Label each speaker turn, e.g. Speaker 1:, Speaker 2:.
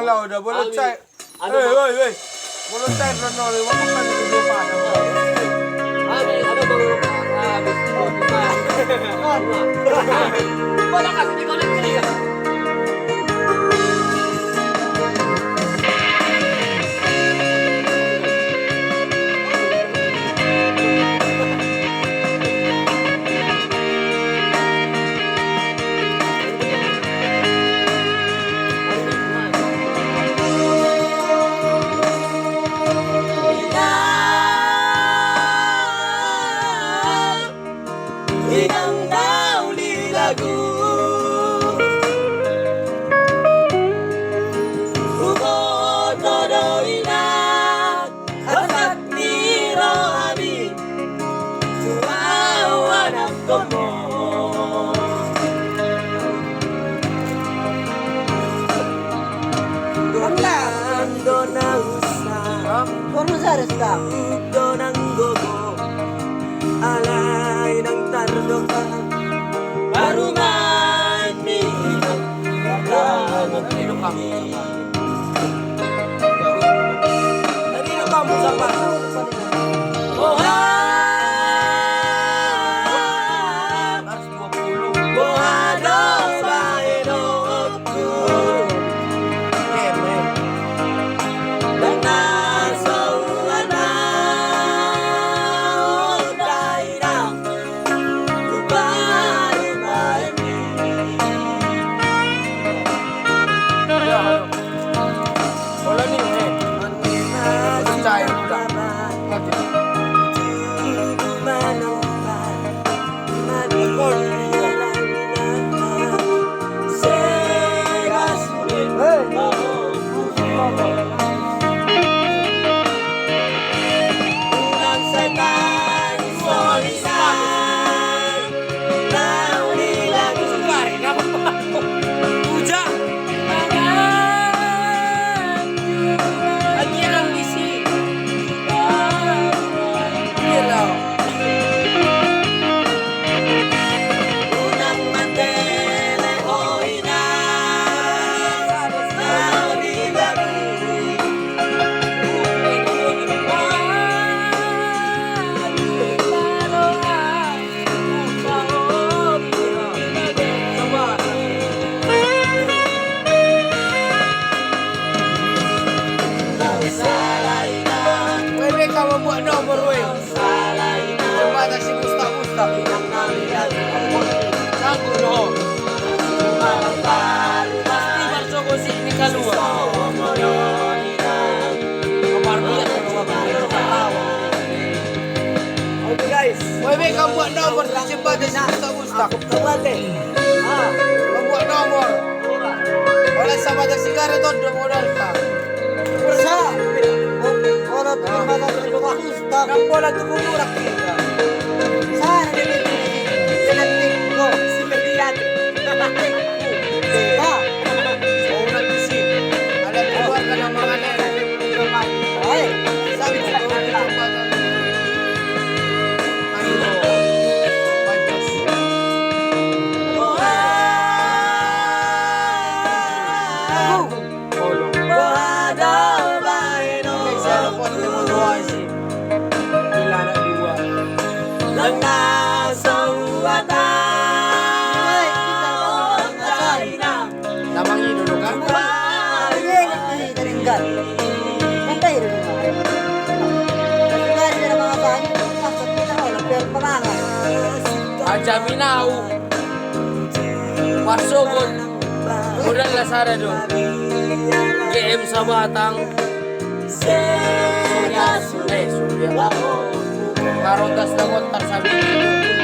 Speaker 1: lauda, boleh cek. Woi. Boleh cek nol, mau makan di depan.
Speaker 2: Ada baru habis Boleh kasih di konek ini ya?
Speaker 3: Inang dauli lagu Ruko todo inak Asak niro abi Tuau anak komo Ando na usap Udo ng gogo Alay ng tardo ka Baru main minum
Speaker 1: Kanino kamu?
Speaker 3: Kanino kamu sama? Bohado baenokku Dan naso ana Dairang Baru main
Speaker 1: Boleh nih, boleh cair udah. Kamu buat nomor weh. Coba tak si Mustaq. Sanggup dong. Pasti Barco si ini keluar. Kabar biar
Speaker 3: Oke guys,
Speaker 1: weh kamu buat nomor cepat si Mustaq. Kamu buat nomor. Oleh sahabat sigara tu dua modal tak.
Speaker 3: Bola tu murah kita. Sana dia ko si Median.
Speaker 1: Oh nak bisi. Ada keluar kan yang mengalir. Sabi ko kau di tempat. Ayo. Pancos. Lamang ini dulu kan? Aja minau. Warsogon. Udah lasara dong. GM Sabatang. Surya. Karotas na kontak sabi.